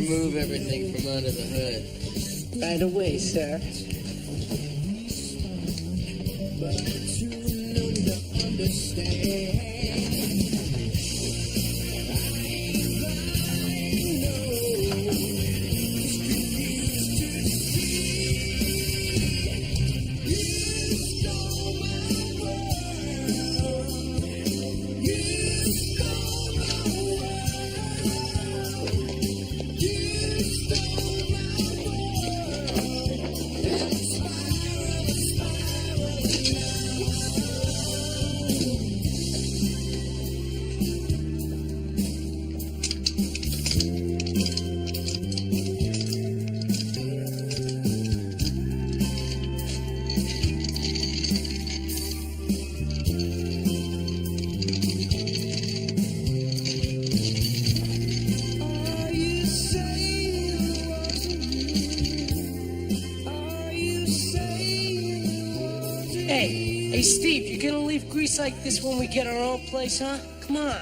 remove everything from under the hood. Right away, sir. But you know to understand. Hey, Steve, you gonna leave Greece like this when we get our own place, huh? Come on.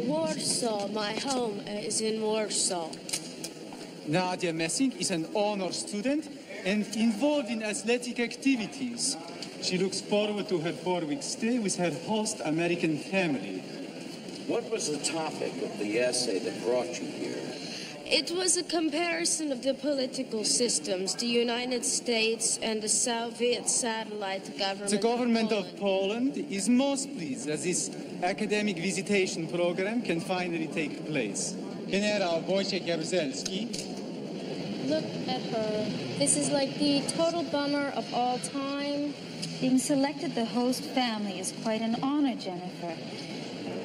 Warsaw, my home is in Warsaw. Nadia Messing is an honor student and involved in athletic activities. She looks forward to her 4-week stay with her host American family. What was the topic of the essay that brought you here? It was a comparison of the political systems, the United States and the Soviet satellite government. The government of Poland is most pleased that this academic visitation program can finally take place. General Wojciech Jaruzelski. Look at her. This is like the total bummer of all time. Being selected the host family is quite an honor, Jennifer.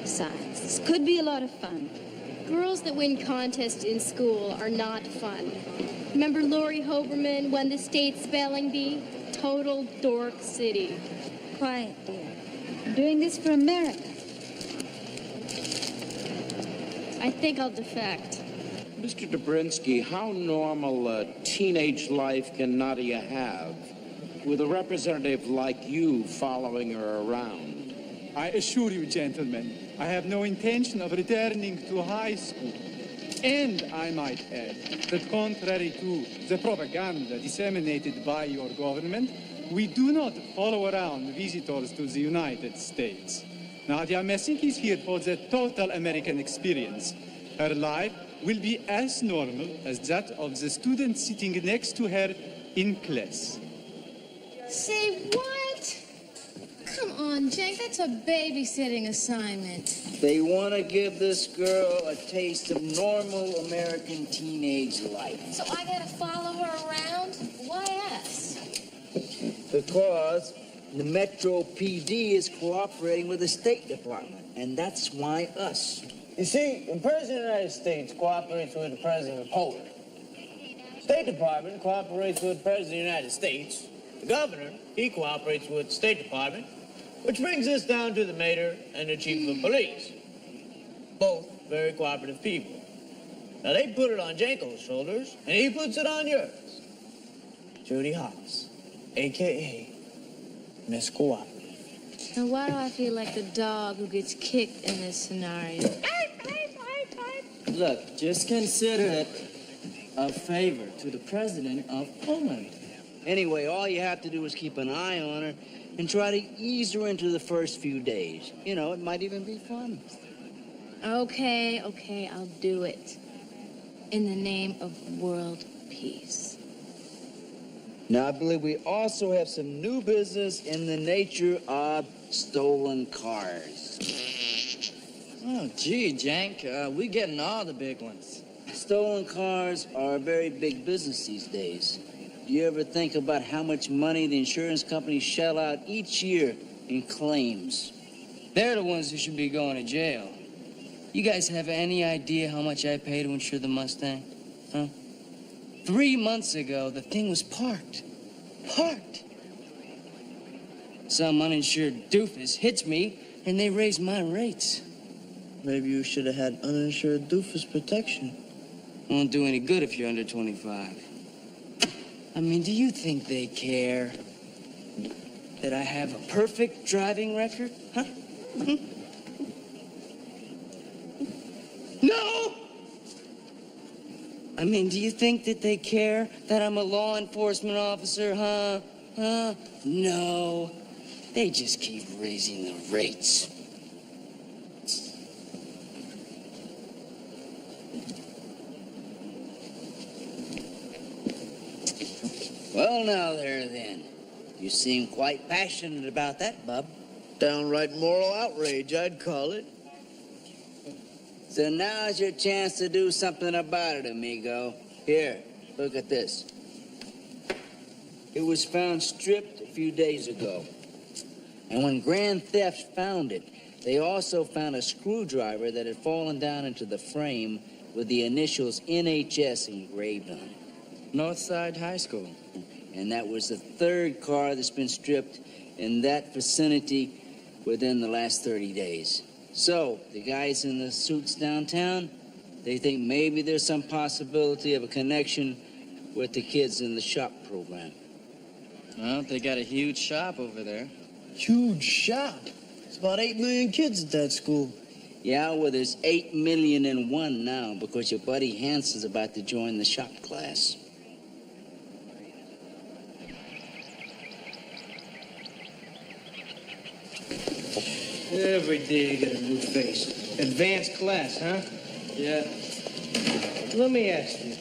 Besides, this could be a lot of fun. Girls that win contests in school are not fun. Remember Lori Hoberman won the state spelling bee? Total dork city. Quiet, dear. I'm doing this for America. I think I'll defect. Mr. Dobrinsky, how normal a teenage life can Nadia have with a representative like you following her around? I assure you, gentlemen, I have no intention of returning to high school. And I might add that contrary to the propaganda disseminated by your government, we do not follow around visitors to the United States. Nadia Messing is here for the total American experience. Her life will be as normal as that of the student sitting next to her in class. Say what? Come on, Jake, that's a babysitting assignment. They want to give this girl a taste of normal American teenage life. So I gotta follow her around? Why us? Because the Metro PD is cooperating with the State Department, and that's why us. You see, the President of the United States cooperates with the President of Poland. State Department cooperates with the President of the United States. The governor, he cooperates with the State Department, which brings us down to the mayor and the chief of police. Both very cooperative people. Now, they put it on Janko's shoulders, and he puts it on yours. Judy Hollis, a.k.a. Miss Cooperative. Now, why do I feel like the dog who gets kicked in this scenario? Look, just consider it a favor to the president of Poland. Anyway, all you have to do is keep an eye on her and try to ease her into the first few days. You know, it might even be fun. Okay, I'll do it. In the name of world peace. Now, I believe we also have some new business in the nature of stolen cars. Oh, gee, Jank, we getting all the big ones. Stolen cars are a very big business these days. Do you ever think about how much money the insurance companies shell out each year in claims? They're the ones who should be going to jail. You guys have any idea how much I paid to insure the Mustang? Huh? 3 months ago, the thing was parked. Parked. Some uninsured doofus hits me, and they raise my rates. Maybe you should have had uninsured doofus protection. Won't do any good if you're under 25. I mean, do you think they care that I have a perfect driving record? Huh? No! I mean, do you think that they care that I'm a law enforcement officer, huh? Huh? No. They just keep raising the rates. Well, now there then. You seem quite passionate about that, Bub. Downright moral outrage, I'd call it. So now's your chance to do something about it, amigo. Here, look at this. It was found stripped a few days ago. And when Grand Theft found it, they also found a screwdriver that had fallen down into the frame with the initials NHS engraved on it. Northside High School. And that was the third car that's been stripped in that vicinity within the last 30 days. So, the guys in the suits downtown, they think maybe there's some possibility of a connection with the kids in the shop program. Well, they got a huge shop over there. Huge shop. It's about 8 million kids at that school. Yeah, well, there's 8,000,001 now because your buddy Hanson's about to join the shop class. Every day you get a new face. Advanced class, huh? Yeah. Let me ask you,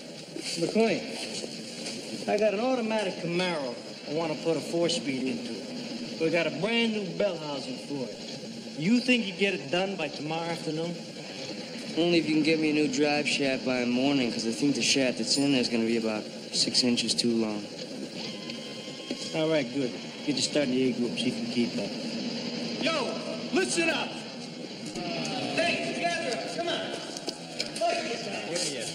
McLean, I got an automatic Camaro I want to put a 4-speed into. We got a brand new bell housing for it. You think you get it done by tomorrow afternoon? Only if you can get me a new drive shaft by morning, because I think the shaft that's in there is going to be about 6 inches too long. All right, good. Get to start in the A group, see if you can keep up. Yo, listen up! Hey, gather up, come on. Give me a break here.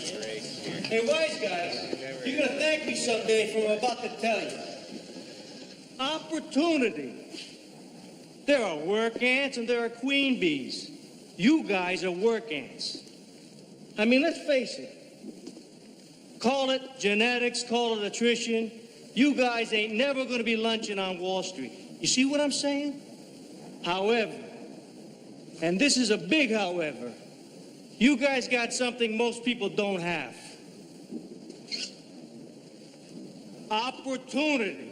Hey, wise guys, you're gonna thank me someday for what I'm about to tell you. Opportunity. There are work ants and there are queen bees. You guys are work ants. I mean, let's face it. Call it genetics, call it attrition. You guys ain't never gonna be lunching on Wall Street. You see what I'm saying? However, and this is a big however, you guys got something most people don't have. Opportunity.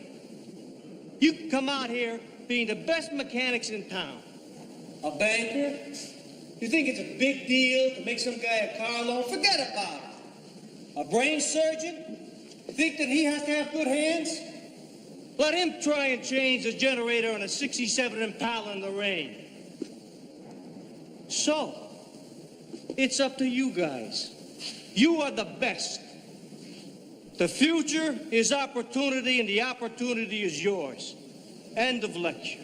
You can come out here being the best mechanics in town. A banker? You think it's a big deal to make some guy a car loan? Forget about it. A brain surgeon? Think that he has to have good hands? Let him try and change the generator on a 67 Impala in the rain. So, it's up to you guys. You are the best. The future is opportunity, and the opportunity is yours. End of lecture.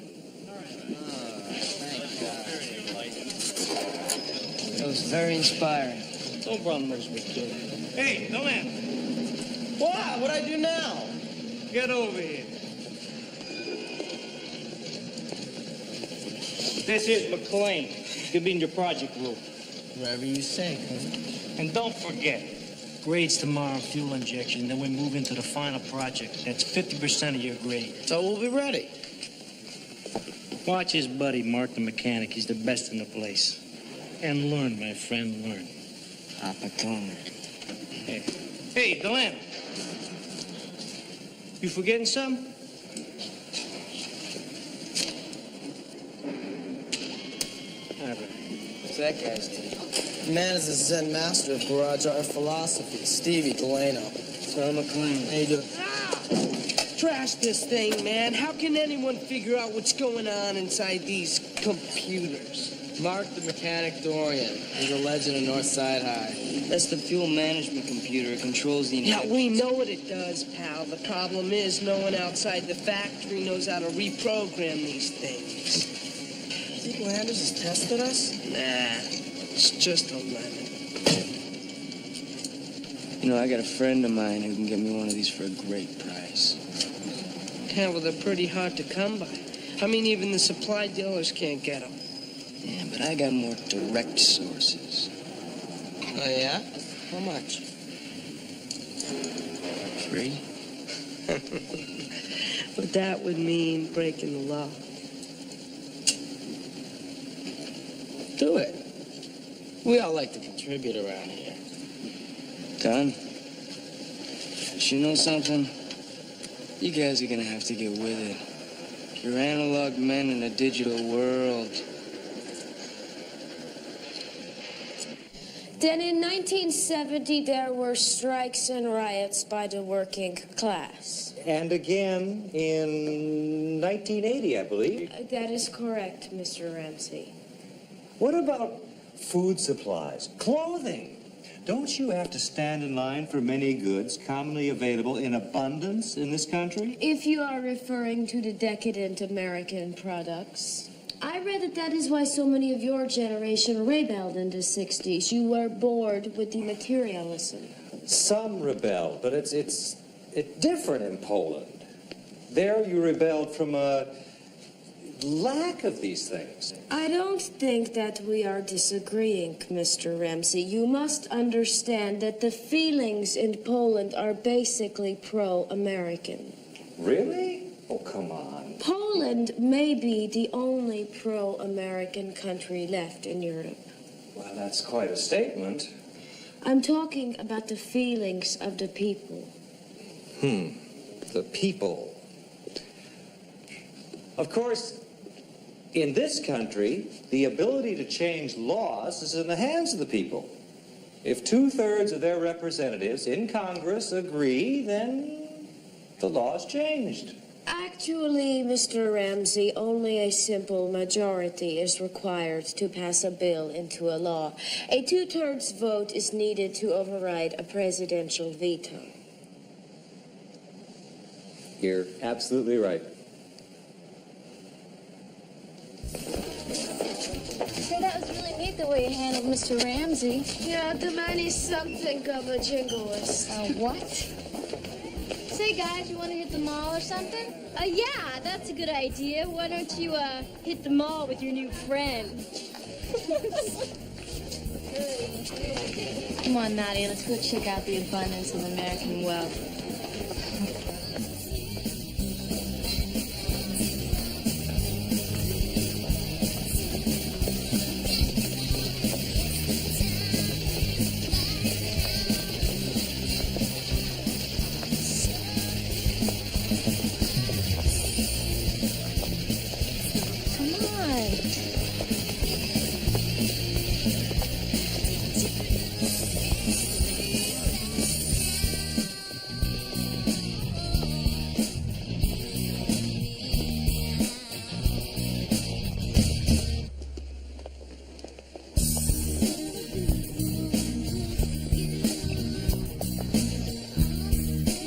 That was very inspiring. No problem, kid. Hey, don't answer. What? What'd I do now? Get over here. This is McLean. He'll be in your project group. Whatever you say, cousin. And don't forget, grades tomorrow, fuel injection, then we move into the final project. That's 50% of your grade. So we'll be ready. Watch his buddy, Mark the mechanic. He's the best in the place. And learn, my friend, learn. Papa told me. Hey, Deland. You forgetting something? What's that guy's name? The man is a Zen master of garage art philosophy, Stevie Delano. Tom McLean. How you doing? Trash this thing, man. How can anyone figure out what's going on inside these computers? Mark the Mechanic Dorian. He's a legend of Northside High. That's the fuel management computer. It controls the Yeah, injectors. we know what it does, pal. The problem is no one outside the factory knows how to reprogram these things. You think Landers has tested us? Nah, it's just a lemon. You know, I got a friend of mine who can get me one of these for a great price. Yeah, well, they're pretty hard to come by. I mean, even the supply dealers can't get them. Yeah, but I got more direct sources. Oh, yeah? How much? Free? But that would mean breaking the law. Do it. We all like to contribute around here. Done. But you know something? You guys are gonna have to get with it. You're analog men in a digital world. Then in 1970, there were strikes and riots by the working class. And again in 1980, I believe. That is correct, Mr. Ramsey. What about food supplies, clothing? Don't you have to stand in line for many goods commonly available in abundance in this country? If you are referring to the decadent American products, I read that is why so many of your generation rebelled in the 60s. You were bored with the materialism. Some rebelled, but it's different in Poland. There you rebelled from a lack of these things. I don't think that we are disagreeing, Mr. Ramsey. You must understand that the feelings in Poland are basically pro-American. Really? Oh, come on. Poland may be the only pro-American country left in Europe. Well, that's quite a statement. I'm talking about the feelings of the people. The people. Of course, in this country, the ability to change laws is in the hands of the people. If 2/3 of their representatives in Congress agree, then the law's changed. Actually, Mr. Ramsey, only a simple majority is required to pass a bill into a law. A 2/3 vote is needed to override a presidential veto. You're absolutely right. Say, that was really neat the way you handled Mr. Ramsey. Yeah, the man is something of a jingoist. What? Say, guys, you want to hit the mall or something? Yeah, that's a good idea. Why don't you, hit the mall with your new friend? Come on, Nadia, let's go check out the abundance of American wealth.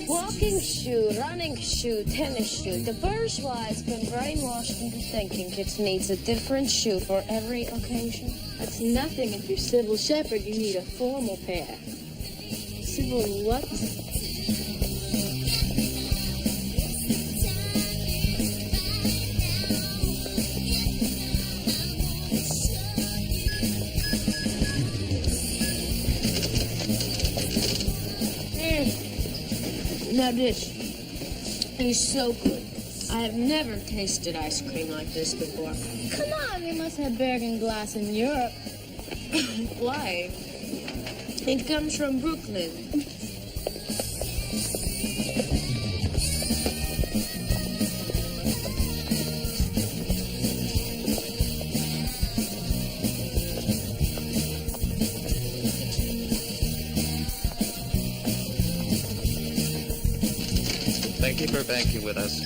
Walking shoe, running shoe, tennis shoe. The bourgeois has been brainwashed into thinking it needs a different shoe for every occasion. That's nothing. If you're Sybil Shepherd, you need a formal pair. Sybil what? Now this is so good. I have never tasted ice cream like this before. Come on, you must have Bergen glass in Europe. Why? It comes from Brooklyn. Thank you for banking with us.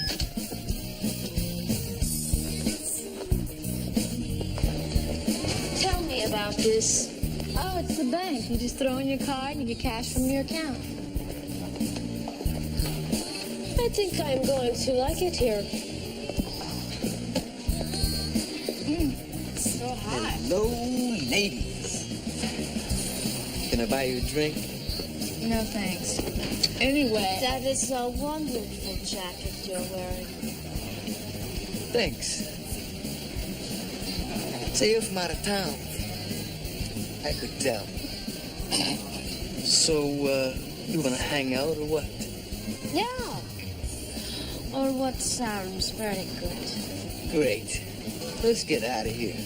Tell me about this. Oh, it's the bank. You just throw in your card and you get cash from your account. I think I'm going to like it here. It's so hot. Hello, ladies. Can I buy you a drink? No, thanks. Anyway. That is a wonderful jacket you're wearing. Thanks. Say you're from out of town. I could tell. So, you wanna hang out or what? Yeah. Or what sounds very good. Great. Let's get out of here.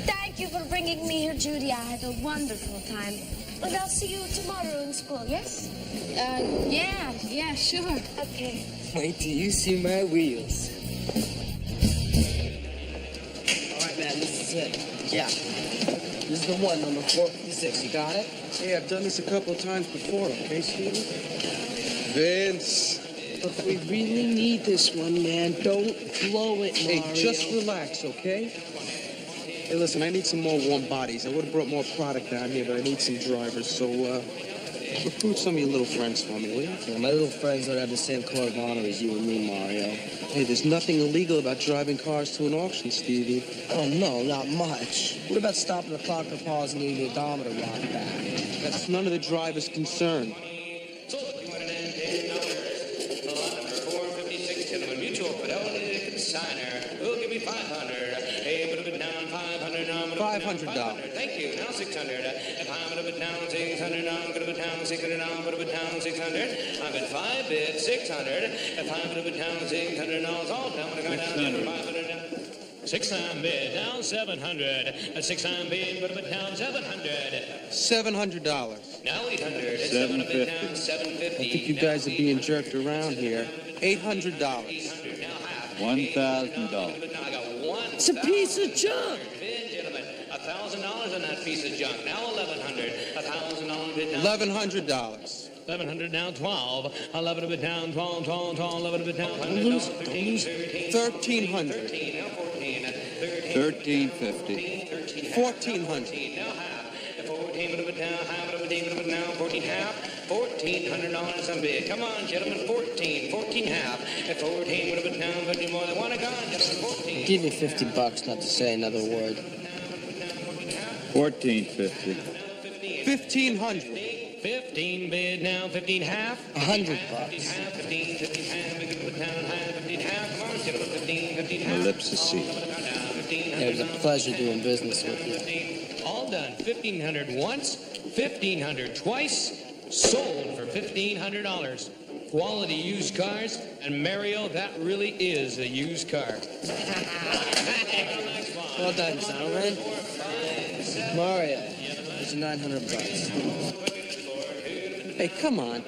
Thank you for bringing me here, Judy. I had a wonderful time. And I'll see you tomorrow in school, yes? Yeah, sure. Okay. Wait till you see my wheels. All right, man, this is it. Yeah. This is the one, number 456. You got it? Hey, I've done this a couple of times before, okay, Steven? Vince. Look, we really need this one, man. Don't blow it, Mario. Hey, just relax, okay? Hey, listen, I need some more warm bodies. I would have brought more product down here, but I need some drivers, so, recruit some of your little friends for me, will you? Yeah, my little friends don't have the same code of honor as you and me, Mario. Hey, there's nothing illegal about driving cars to an auction, Stevie. Oh, no, not much. What about stopping the clock to pause and leaving the odometer rock back? That's none of the driver's concern. Mutual Fidelity Consigner. Who'll give me 500? Hey, put a bit down, 500. Now I'm gonna put down $500. Thank you. Now 600. If I'm gonna put down 600, now I'm gonna put down 600. Now I'm gonna put down 600. I'm at 5 bid 600. If I'm gonna put down 600, now it's all down. I'm gonna go down to 500. 6-time bid down 700. At 6-time bid, put a bit down 700. $700. Now 800. It's 7 bid down 750. I think you guys are being jerked around here. $800. $1,000. It's a piece of junk. Gentlemen, $1,000 on that piece of junk. Now 1,100. $1,000 bid down. $1,100. 1,100 down 12. 11 a bit down 12. 11 a bit down. 1,300. 1,350. 1,400. Now half. 14 a bit down. Half a bit down. 14 half. $1,400 some bid. Come on, gentlemen. 14 half. At 14 would have been down 50 more than one. Gone, gentlemen. 14. Give me $50 not to say another word. 1450. 1,500. 15 bid now. 15 half. $100. 15 half. 15 half. 15 half. Come on, gentlemen. 15 half. My lips are sealed. It was a pleasure doing business with you. All done. 1,500 once. 1,500 twice. Sold for $1,500. Quality used cars, and Mario, that really is a used car. Well done, gentlemen. Mario, here's your $900. Hey, come on.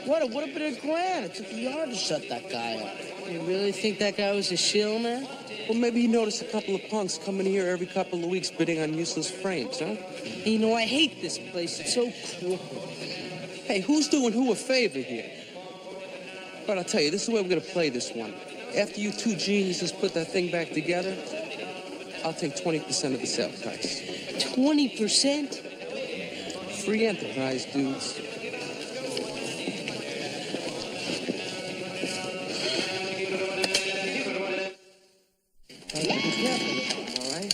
What? It would have been $1,000. It took a yard to shut that guy up. You really think that guy was a shill, man? Well, maybe you noticed a couple of punks coming here every couple of weeks bidding on useless frames, huh? You know, I hate this place. It's so cool. Hey, who's doing who a favor here? But I'll tell you, this is the way we're going to play this one. After you two geniuses put that thing back together, I'll take 20% of the sale price. 20%? Free enterprise, dudes. All right?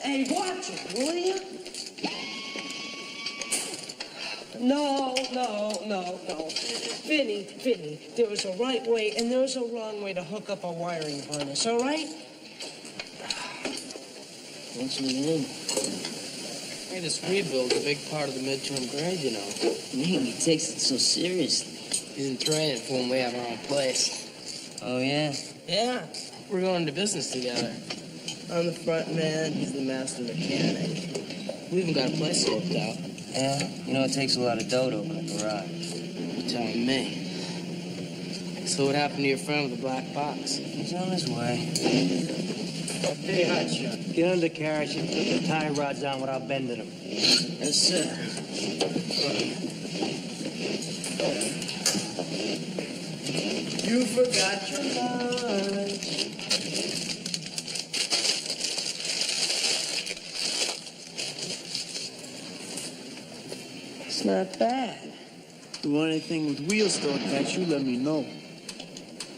Hey, watch it, will you? No. Vinny, there was a right way and there was a wrong way to hook up a wiring harness, all right? What's in the room? Hey, this rebuild's a big part of the midterm grade, you know. Man, he takes it so seriously. He's in training for when we have our own place. Oh, yeah? Yeah, we're going into business together. I'm the front man, he's the master mechanic. We even got a place scoped out. Yeah? You know, it takes a lot of dough to open a garage. You're telling me. So what happened to your friend with the black box? He's on his way. Hey, Hotshot, get under the carriage and put the tie rods on without bending them. Yes, sir. You forgot your lunch. It's not bad. If you want anything with wheels still attached, you let me know.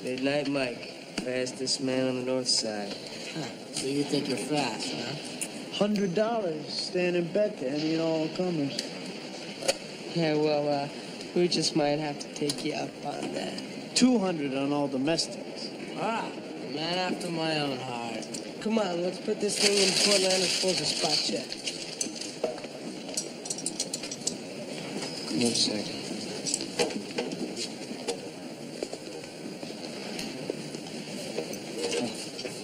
Midnight Mike, fastest man on the north side. So you think you're fast, huh? $100 standing bet to any and all comers. Yeah, well, we just might have to take you up on that. 200 on all domestics. Ah, a man after my own heart. Come on, let's put this thing in Portland and pose a spot check. One second.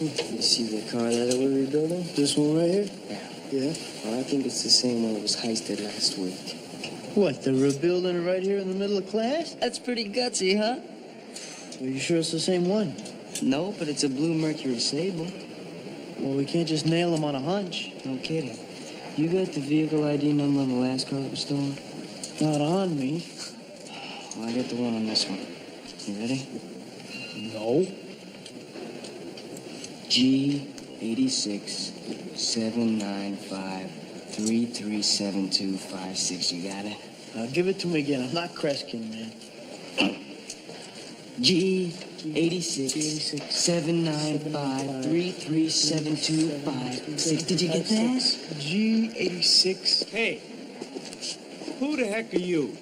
You see the car that we're rebuilding? This one right here? Yeah. Well, I think it's the same one that was heisted last week. What, they're rebuilding it right here in the middle of class? That's pretty gutsy, huh? Are you sure it's the same one? No, but it's a blue Mercury Sable. Well, we can't just nail them on a hunch. No kidding. You got the vehicle ID number on the last car that was stolen? Not on me. Well, I got the one on this one. You ready? No. G86 795 337256. You got it? Now give it to me again. I'm not Kreskin, man. G86 795 337256. Did you get that? G86. Hey, who the heck are you?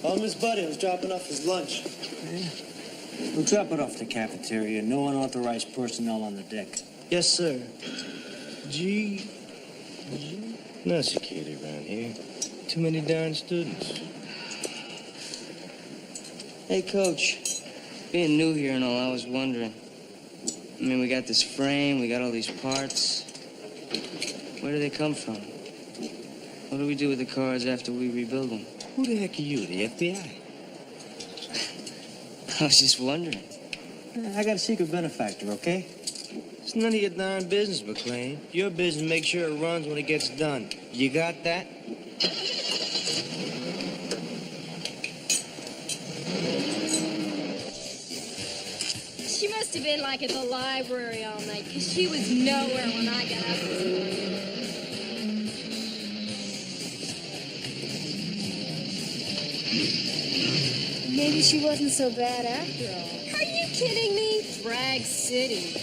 Oh, Miss Buddy was dropping off his lunch. We'll drop it off the cafeteria. No unauthorized personnel on the deck. Yes, sir. No security around here. Too many darn students. Hey, Coach. Being new here and all, I was wondering. I mean, we got this frame, we got all these parts. Where do they come from? What do we do with the cars after we rebuild them? Who the heck are you, the FBI? I was just wondering. I got a secret benefactor, okay? It's none of your darn business, McLean. Your business make sure it runs when it gets done. You got that? She must have been like at the library all night, because she was nowhere when I got up this morning. Maybe she wasn't so bad after all. Are you kidding me? Bragg City.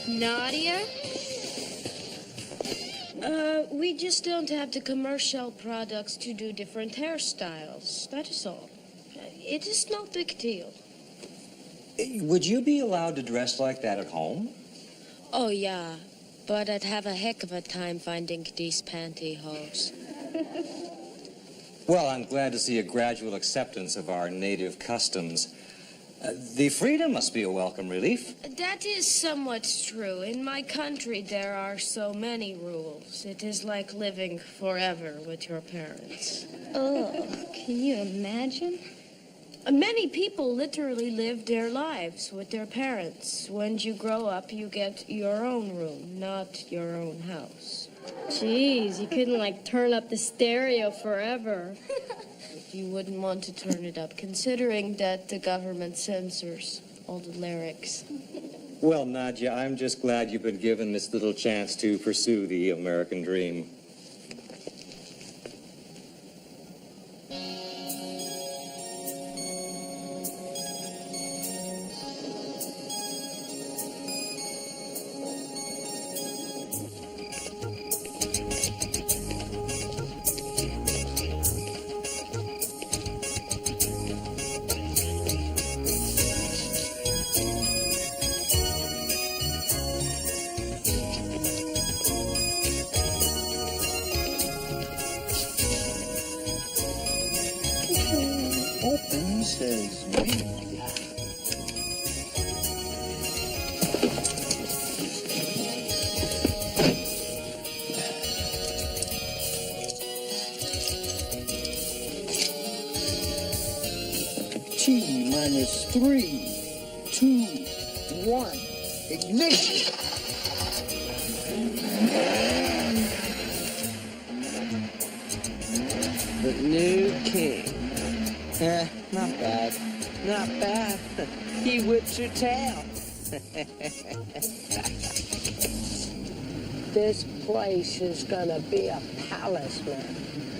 Nadia? We just don't have the commercial products to do different hairstyles. That is all. It is no big deal. Would you be allowed to dress like that at home? Oh, yeah. But I'd have a heck of a time finding these pantyhose. Well, I'm glad to see a gradual acceptance of our native customs. The freedom must be a welcome relief. That is somewhat true. In my country, there are so many rules. It is like living forever with your parents. Oh, can you imagine? Many people literally live their lives with their parents. When you grow up, you get your own room, not your own house. Jeez, you couldn't, like, turn up the stereo forever. You wouldn't want to turn it up, considering that the government censors all the lyrics. Well, Nadia, I'm just glad you've been given this little chance to pursue the American dream. T minus 3, 2, 1. Ignition. The new king. Not bad. Not bad. He whips your tail. This place is gonna be a palace, man.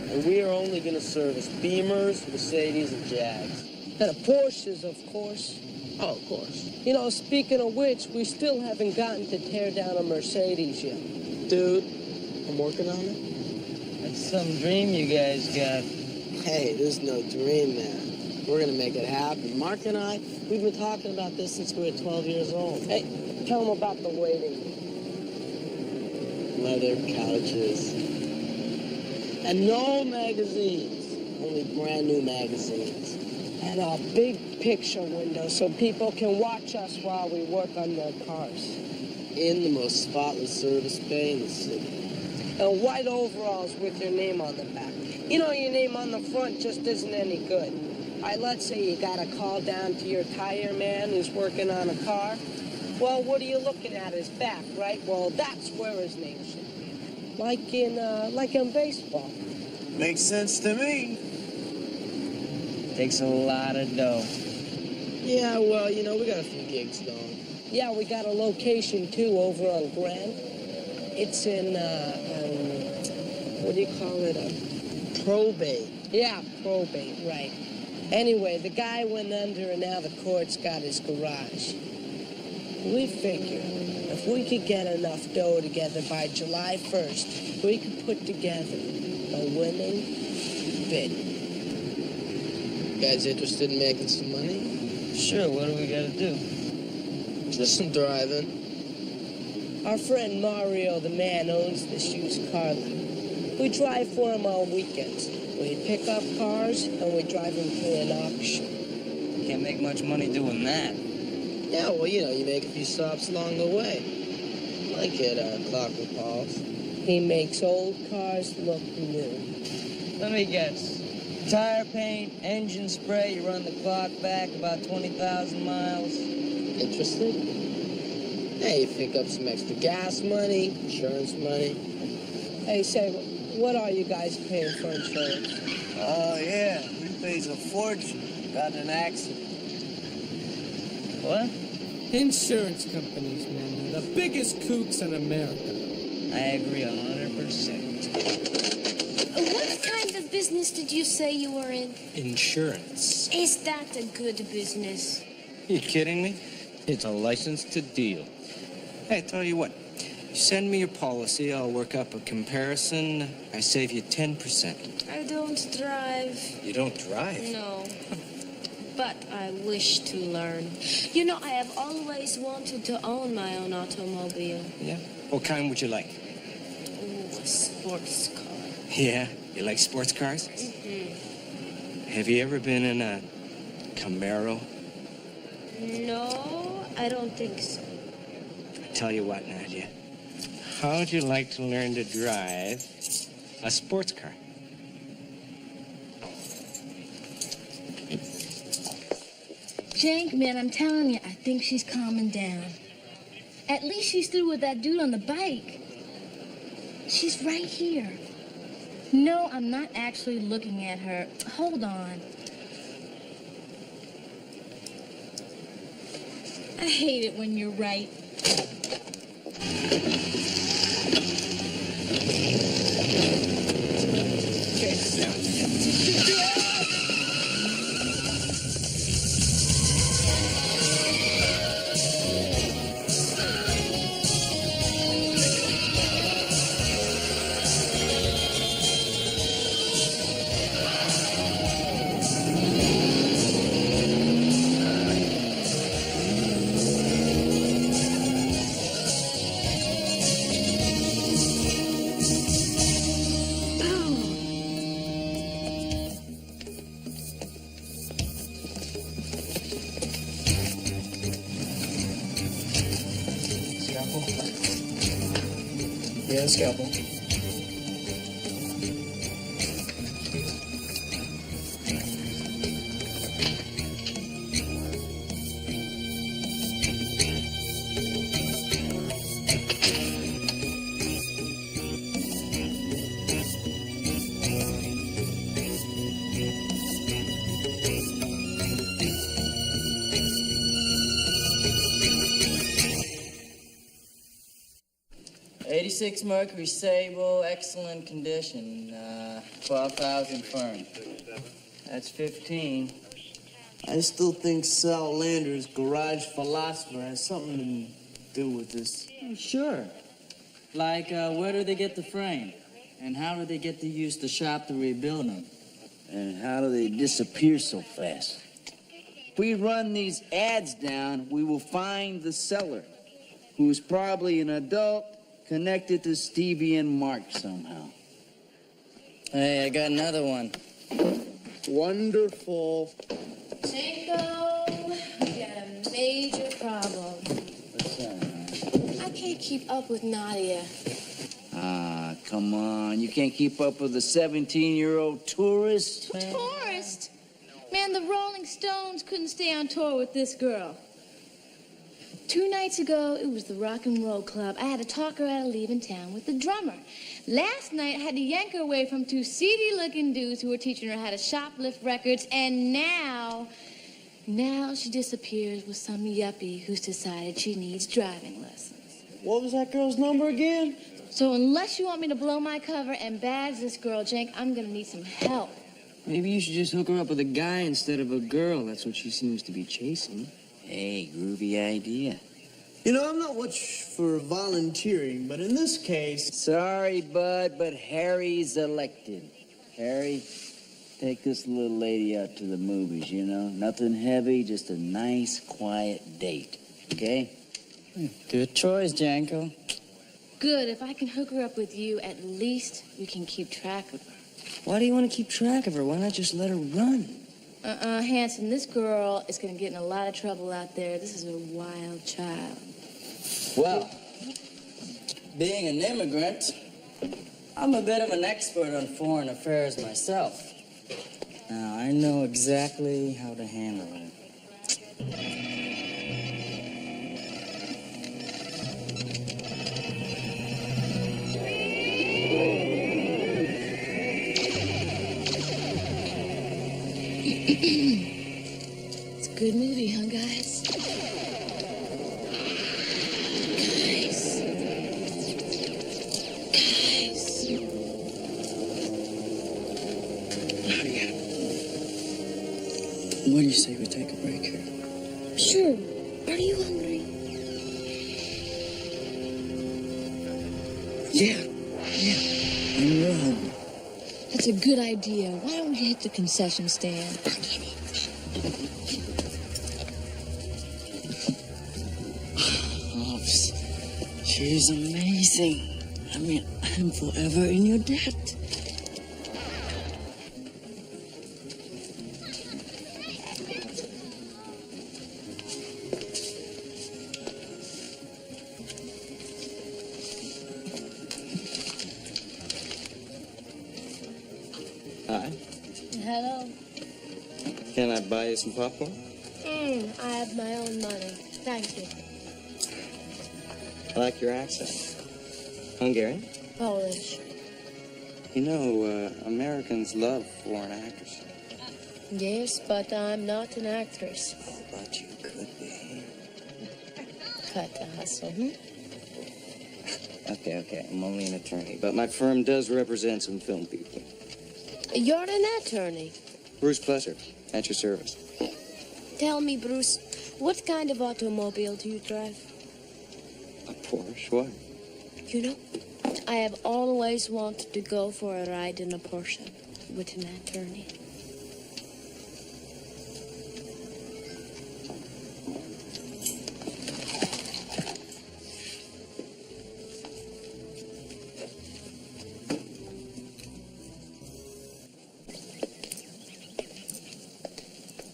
And we are only going to service Beamers, Mercedes, and Jags. And Porsches, of course. Oh, of course. You know, speaking of which, we still haven't gotten to tear down a Mercedes yet. Dude, I'm working on it. That's some dream you guys got. Hey, there's no dream, man. We're going to make it happen. Mark and I, we've been talking about this since we were 12 years old. Hey, tell them about the waiting. Leather couches. And no magazines. Only brand new magazines. And a big picture window so people can watch us while we work on their cars. In the most spotless service bay in the city. And white overalls with your name on the back. You know, your name on the front just isn't any good. Let's say you got a call down to your tire man who's working on a car. Well, what are you looking at? His back, right? Well, that's where his name should be. Like in baseball. Makes sense to me. Takes a lot of dough. Yeah, well, you know, we got a few gigs going. Yeah, we got a location, too, over on Grand. It's in, what do you call it? Probate. Yeah, probate, right. Anyway, the guy went under and now the court's got his garage. We figure if we could get enough dough together by July 1st, we could put together a winning bid. You guys interested in making some money? Sure, what do we gotta do? Just some driving. Our friend Mario, the man, owns this used car lot. We drive for him on weekends. We pick up cars and we drive them to an auction. Can't make much money doing that. Yeah, well, you know, you make a few stops along the way. Like at Clockwork Halls. He makes old cars look new. Let me guess. Tire paint, engine spray, you run the clock back about 20,000 miles. Interested? Hey, you pick up some extra gas money, insurance money. Hey, say, what are you guys paying for insurance? Oh, yeah. We pays a fortune. Got in an accident. What? Insurance companies, man. The biggest kooks in America. I agree 100%. What kind of business did you say you were in? Insurance. Is that a good business? You kidding me? It's a license to deal. Hey, tell you what. You send me your policy, I'll work up a comparison. I save you 10%. I don't drive. You don't drive? No. But I wish to learn. You know, I have always wanted to own my own automobile. Yeah? What kind would you like? Ooh, a sports car. Yeah? You like sports cars? Mm-hmm. Have you ever been in a Camaro? No, I don't think so. Tell you what, Nadia. How would you like to learn to drive a sports car? Jank, man, I'm telling you, I think she's calming down. At least she's through with that dude on the bike. She's right here. No, I'm not actually looking at her. Hold on. I hate it when you're right. Yeah, scalpel. '86 Mercury Sable, excellent condition. 12,000 firm. That's 15. I still think Sal Lander's Garage Philosopher has something to do with this. Oh, sure. Like, where do they get the frame? And how do they get to use the shop to rebuild them? And how do they disappear so fast? If we run these ads down, we will find the seller, who's probably an adult connected to Stevie and Mark somehow. Hey, I got another one. Wonderful. Janko, we got a major problem. What's that? I can't keep up with Nadia. Ah, come on. You can't keep up with a 17-year-old tourist? Tourist? Man, the Rolling Stones couldn't stay on tour with this girl. 2 nights ago, it was the Rock and Roll Club. I had to talk her out of leaving town with the drummer. Last night, I had to yank her away from 2 seedy-looking dudes who were teaching her how to shoplift records, and now she disappears with some yuppie who's decided she needs driving lessons. What was that girl's number again? So unless you want me to blow my cover and badge this girl, Jank, I'm gonna need some help. Maybe you should just hook her up with a guy instead of a girl. That's what she seems to be chasing. Hey, groovy idea. You know, I'm not much for volunteering, but in this case... Sorry, bud, but Harry's elected. Harry, take this little lady out to the movies, you know? Nothing heavy, just a nice, quiet date, okay? Good choice, Janko. Good. If I can hook her up with you, at least we can keep track of her. Why do you want to keep track of her? Why not just let her run? Hanson, this girl is going to get in a lot of trouble out there. This is a wild child. Well, being an immigrant, I'm a bit of an expert on foreign affairs myself. Now, I know exactly how to handle it. It's a good movie, huh, guys? What do you say we take a break here? Sure. Are you hungry? Yeah. I'm real hungry. That's a good idea. Why don't we hit the concession stand? Hobbs, she's amazing. I mean, I'm forever in your debt. Hi. Hello. Can I buy you some popcorn? I have my own money. Thank you. I like your accent. Hungarian? Polish. You know, Americans love foreign actors. Yes, but I'm not an actress. But you could be. Cut the hustle, Okay. I'm only an attorney, but my firm does represent some film people. You're an attorney. Bruce Plesser, at your service. Tell me, Bruce, what kind of automobile do you drive? A Porsche, what? You know, I have always wanted to go for a ride in a Porsche with an attorney.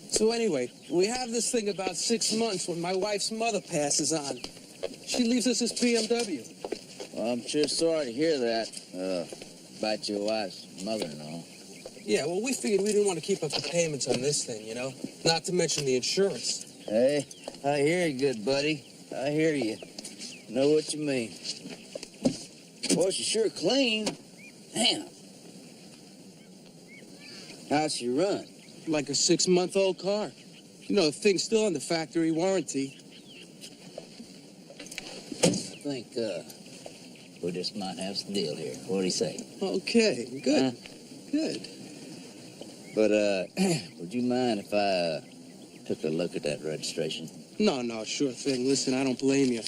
So anyway, we have this thing about 6 months when my wife's mother passes on. She leaves us this BMW. Well, I'm sure sorry to hear that about your wife's mother-in-law. Yeah, well, we figured we didn't want to keep up the payments on this thing, you know? Not to mention the insurance. Hey, I hear you, good buddy. I hear you. Know what you mean. Boy, she's sure clean. Damn. How's she run? Like a 6-month-old car. You know, the thing's still under factory warranty. I think, we just might have some deal here. What do you say? Okay, good. Good. But, would you mind if I took a look at that registration? No, sure thing. Listen, I don't blame you.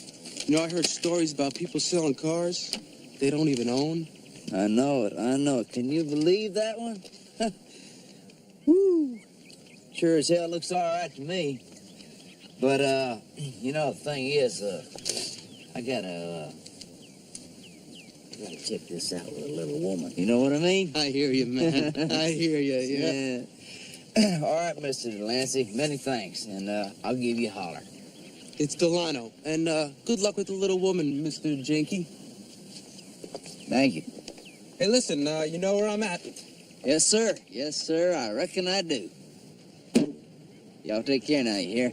You know, I heard stories about people selling cars they don't even own. I know it. Can you believe that one? Woo! Sure as hell looks all right to me. But, you know, the thing is, I gotta check this out with a little woman. You know what I mean? I hear you, man. I hear you, yeah. All right, Mr. Delancey, many thanks, and I'll give you a holler. It's Delano, and good luck with the little woman, Mr. Janky. Thank you. Hey, listen, you know where I'm at? Yes, sir. Yes, sir. I reckon I do. Y'all take care now, you hear?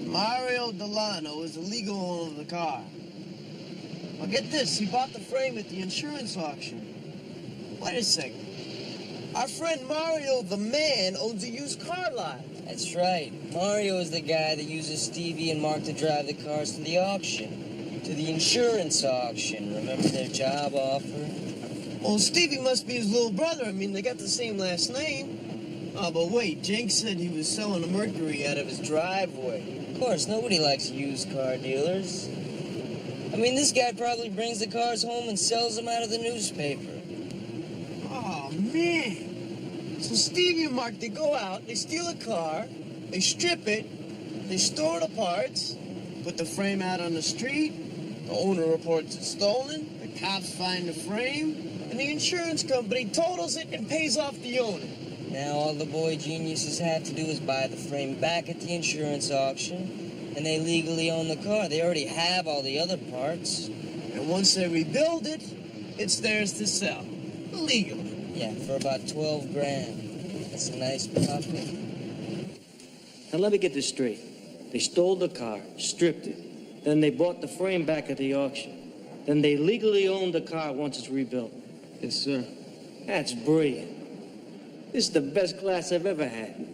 Mario Delano is the legal owner of the car. Now get this, he bought the frame at the insurance auction. Wait a second. Our friend Mario the man owns a used car lot. That's right. Mario is the guy that uses Stevie and Mark to drive the cars to the auction. To the insurance auction. Remember their job offer? Well, Stevie must be his little brother. I mean, they got the same last name. Oh, but wait, Jake said he was selling a Mercury out of his driveway. Of course, nobody likes used car dealers. I mean, this guy probably brings the cars home and sells them out of the newspaper. Oh, man. So Stevie and Mark, they go out, they steal a car, they strip it, they store the parts, put the frame out on the street, the owner reports it stolen, the cops find the frame, and the insurance company totals it and pays off the owner. Now all the boy geniuses have to do is buy the frame back at the insurance auction, and they legally own the car. They already have all the other parts. And once they rebuild it, it's theirs to sell. Legally. Yeah, for about 12 grand. That's a nice profit. Now let me get this straight. They stole the car, stripped it. Then they bought the frame back at the auction. Then they legally owned the car once it's rebuilt. Yes, sir. That's brilliant. This is the best class I've ever had.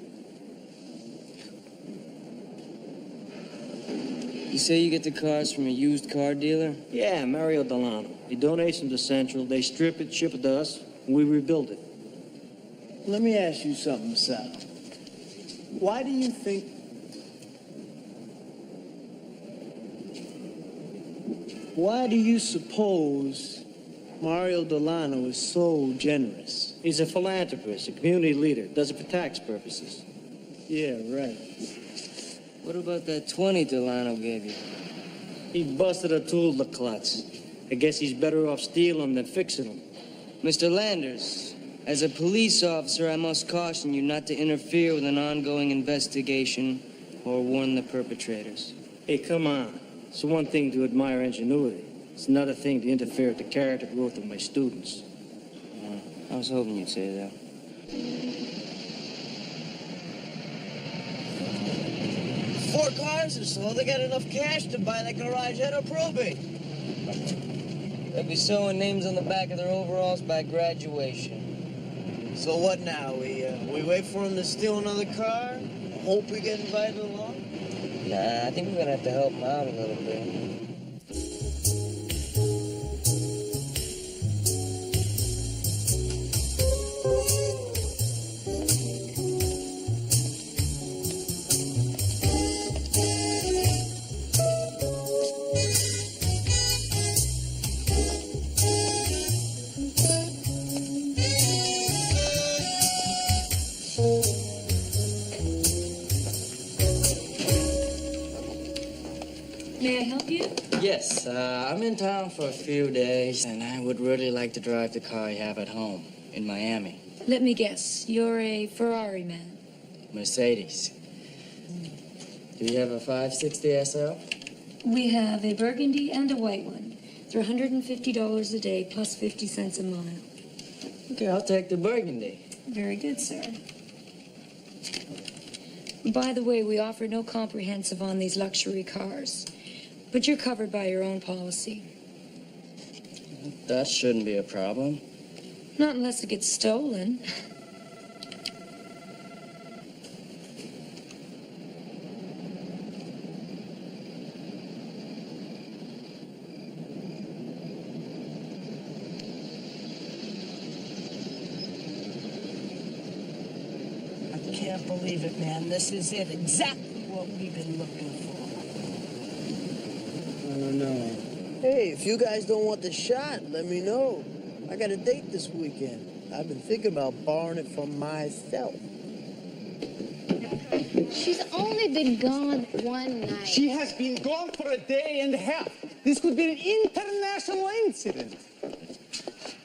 You say you get the cars from a used car dealer? Yeah, Mario Delano. He donates them to Central. They strip it, ship it to us, and we rebuild it. Let me ask you something, Sal. Why do you think... Why do you suppose Mario Delano is so generous? He's a philanthropist, a community leader. Does it for tax purposes. Yeah, right. What about that 20 Delano gave you? He busted a tool to klutz. I guess he's better off stealing them than fixing them. Mr. Landers, as a police officer, I must caution you not to interfere with an ongoing investigation or warn the perpetrators. Hey, come on. It's one thing to admire ingenuity. It's another thing to interfere with the character growth of my students. I was hoping you'd say that. 4 cars or so, they got enough cash to buy that garage out of probate. They'll be sewing names on the back of their overalls by graduation. So what now? We wait for him to steal another car? Hope we get invited along? Nah, I think we're gonna have to help him out a little bit. May I help you? Yes, I'm in town for a few days, and I would really like to drive the car you have at home in Miami. Let me guess. You're a Ferrari man. Mercedes. Do you have a 560 SL? We have a burgundy and a white one. They're $150 a day plus 50 cents a mile. Okay, I'll take the Burgundy. Very good, sir. By the way, we offer no comprehensive on these luxury cars, but you're covered by your own policy. That shouldn't be a problem. Not unless it gets stolen. I can't believe it, man. This is it. Exactly what we've been looking for. I don't know. Hey, if you guys don't want the shot, let me know. I got a date this weekend. I've been thinking about borrowing it from myself. She's only been gone one night. She has been gone for a day and a half. This could be an international incident.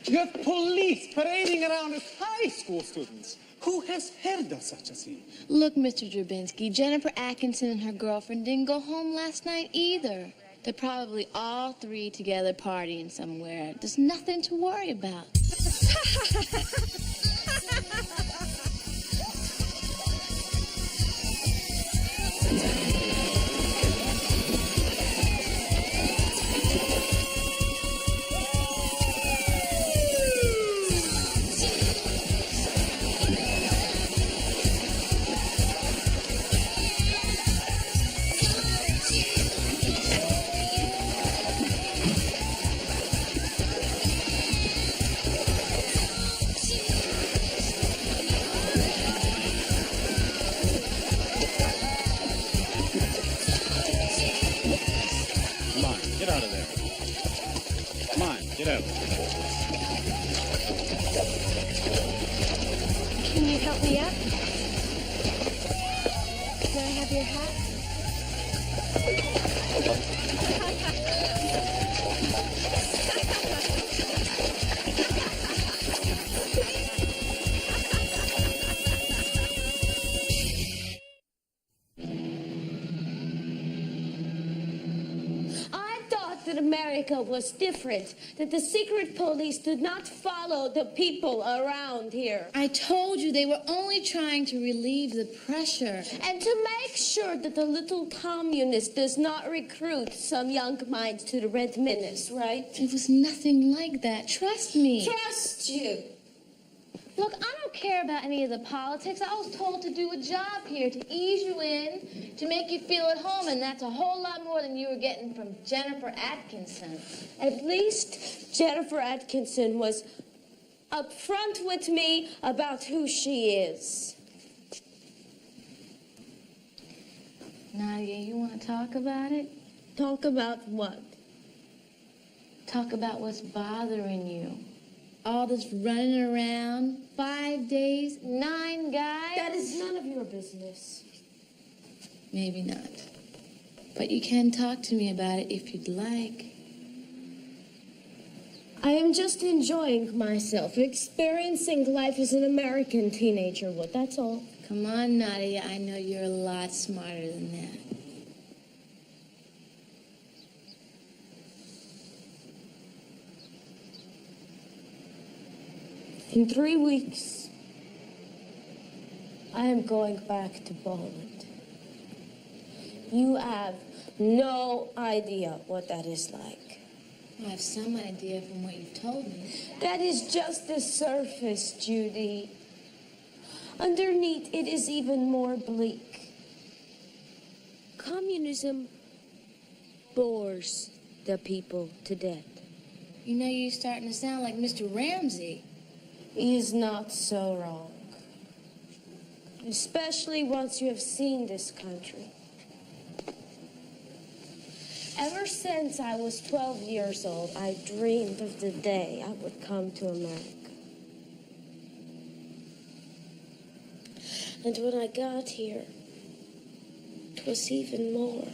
You have police parading around as high school students. Who has heard of such a thing? Look, Mr. Drabinski, Jennifer Atkinson and her girlfriend didn't go home last night either. They're probably all three together partying somewhere. There's nothing to worry about. Come on, get out of there. Come on, get out. Can you help me up? Can I have your hat? That America was different, that the secret police did not follow the people around here. I told you they were only trying to relieve the pressure. And to make sure that the little communist does not recruit some young minds to the Red Menace, right? It was nothing like that. Trust me. Trust you. Look, I don't care about any of the politics. I was told to do a job here, to ease you in, to make you feel at home, and that's a whole lot more than you were getting from Jennifer Atkinson. At least Jennifer Atkinson was upfront with me about who she is. Nadia, you want to talk about it? Talk about what? Talk about what's bothering you. All this running around, 5 days, 9 guys. That is none of your business. Maybe not. But you can talk to me about it if you'd like. I am just enjoying myself, experiencing life as an American teenager would, that's all. Come on, Nadia, I know you're a lot smarter than that. In 3 weeks, I am going back to Poland. You have no idea what that is like. I have some idea from what you've told me. That is just the surface, Judy. Underneath, it is even more bleak. Communism bores the people to death. You know, you're starting to sound like Mr. Ramsey. He is not so wrong. Especially once you have seen this country. Ever since I was 12 years old, I dreamed of the day I would come to America. And when I got here, it was even more.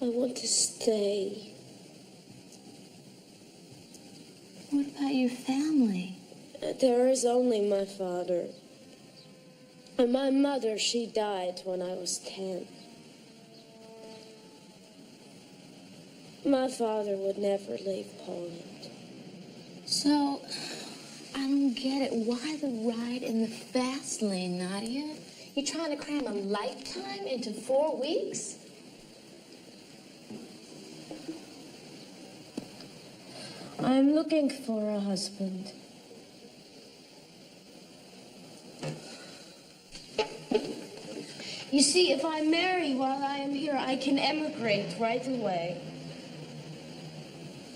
I want to stay. What about your family? There is only my father. And my mother, she died when I was 10. My father would never leave Poland. So, I don't get it. Why the ride in the fast lane, Nadia? You trying to cram a lifetime into 4 weeks? I'm looking for a husband. You see, if I marry while I am here, I can emigrate right away.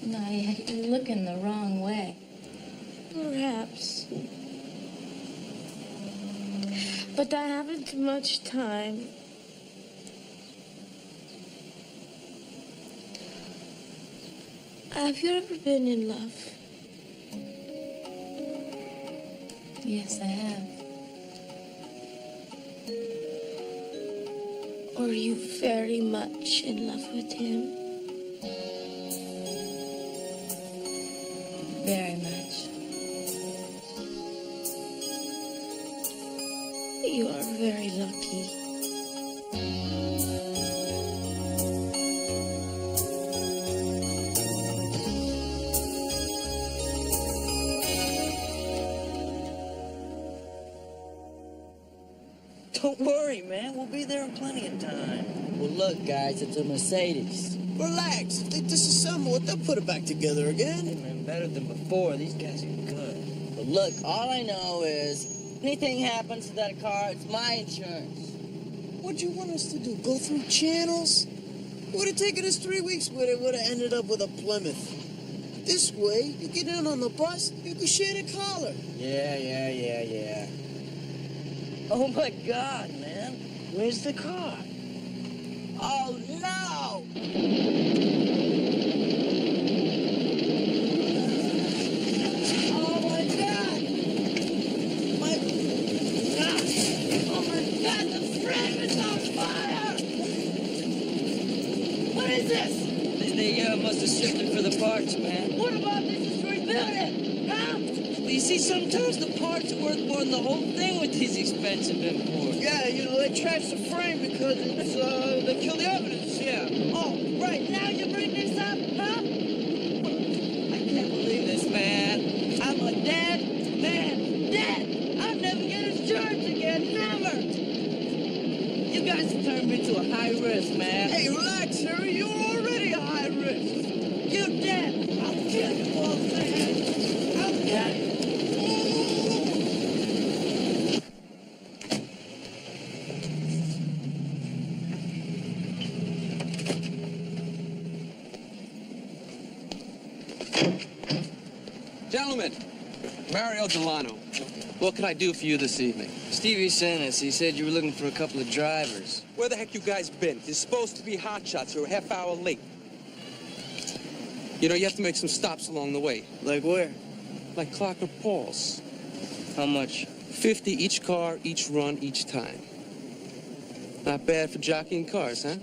Nadia, you're looking the wrong way. Perhaps. But I haven't much time. Have you ever been in love? Yes, I have. Are you very much in love with him? Very much. You are very lucky. Don't worry, man. We'll be there in plenty of time. Well, look, guys, it's a Mercedes. Relax. If they disassemble it, they'll put it back together again. Hey, man, better than before. These guys are good. But look, all I know is anything happens to that car, it's my insurance. What'd you want us to do? Go through channels? It would have taken us 3 weeks, but it would have ended up with a Plymouth. This way, you get in on the bus, you can share the collar. Yeah. Oh, my God, man. Where's the car? Oh, no! Oh, my God! Oh, my God, the frame is on fire! What is this? They must have sifted for the parts, man. What about this is rebuilding? Huh? You see, sometimes the parts are worth more than the whole thing with these expensive imports. Yeah, you know, they trash the frame because it's, they kill the evidence, yeah. Oh, right, now you bring this up, huh? I can't believe this, man. I'm a dead man. Dead! I'll never get insurance again, never! You guys have turned me to a high risk, man. Hey, relax, Harry. You're already a high risk. You're dead. I'll kill you both, man. I'm dead. Gentlemen, Mario Delano. What can I do for you this evening? Stevie sent us. He said you were looking for a couple of drivers. Where the heck you guys been? You're supposed to be hotshots. You're a half hour late. You know, you have to make some stops along the way. Like where? Like Clark or Paul's. How much? 50 each car, each run, each time. Not bad for jockeying cars, huh?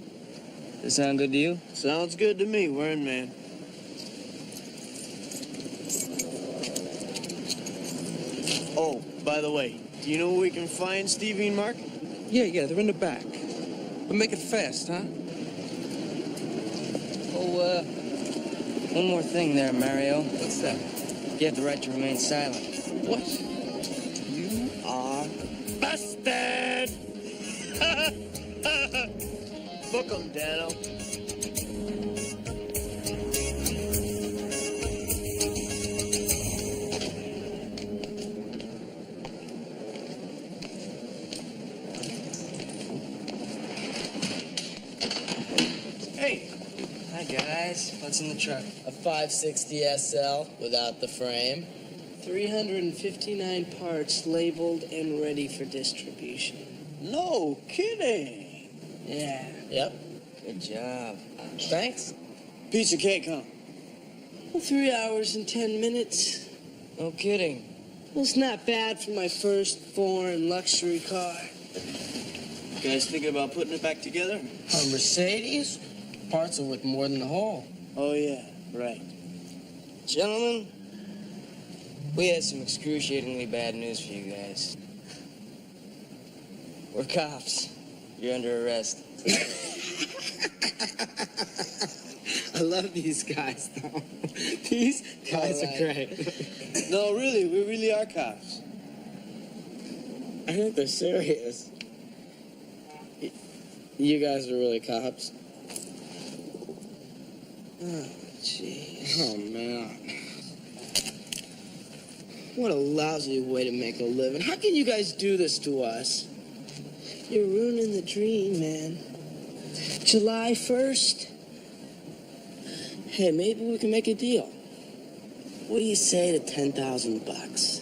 Does that sound good to you? Sounds good to me. We're in, man. Oh, by the way, do you know where we can find Stevie and Mark? Yeah, they're in the back. But make it fast, huh? Oh, one more thing there, Mario. What's that? You have the right to remain silent. What? You are busted! Book 'em, Dano. Hey. Hi, guys. What's in the truck? A 560 SL without the frame. 359 parts labeled and ready for distribution. No kidding. Yeah. Yep. Good job. Thanks. Piece of cake, huh? Well, 3 hours and 10 minutes. No kidding. Well, it's not bad for my first foreign luxury car. You guys thinking about putting it back together? A Mercedes? Parts are worth more than the whole. Oh, yeah, right. Gentlemen, we had some excruciatingly bad news for you guys. We're cops. You're under arrest. I love these guys, though. These guys are great. No, really, we really are cops. I think they're serious. You guys are really cops? Oh, jeez. Oh, man. What a lousy way to make a living. How can you guys do this to us? You're ruining the dream, man. July 1st. Hey, maybe we can make a deal. What do you say to $10,000 bucks?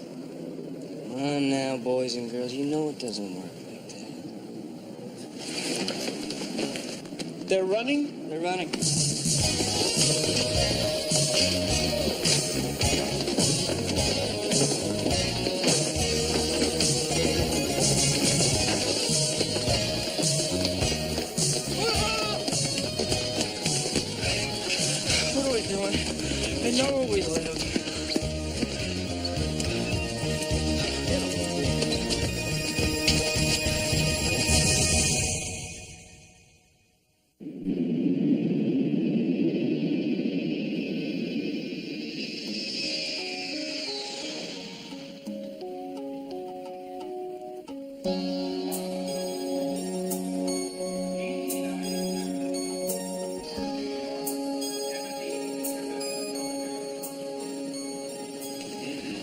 Come on now, boys and girls. You know it doesn't work like that. They're running? They're running. What are we doing? They know where we live.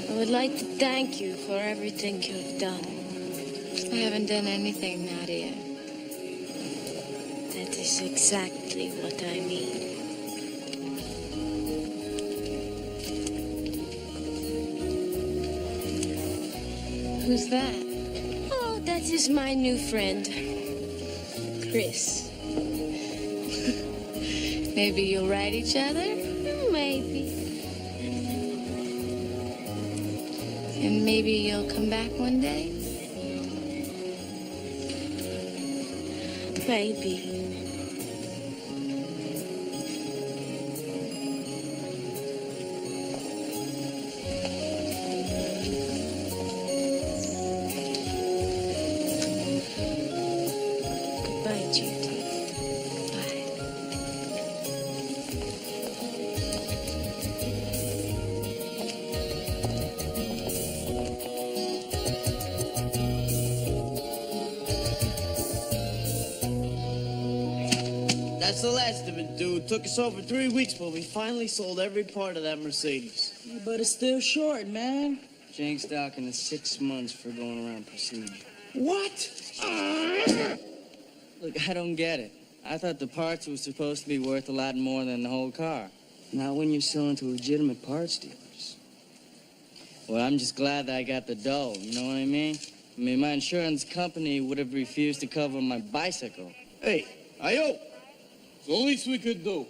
I would like to thank you for everything you've done. I haven't done anything, Nadia. That is exactly what I mean. Who's that? Oh, that is my new friend, Chris. Maybe you'll write each other? Maybe. And maybe you'll come back one day? Maybe. Goodbye, Judy. Bye. That's the last of it, dude. Took us over 3 weeks, but we finally sold every part of that Mercedes. Yeah, but it's still short, man. Jank's docking is 6 months for going around procedure. What? Look, I don't get it. I thought the parts were supposed to be worth a lot more than the whole car. Not when you're selling to legitimate parts dealers. Well, I'm just glad that I got the dough, you know what I mean? I mean, my insurance company would have refused to cover my bicycle. Hey, Ayo! It's the least we could do.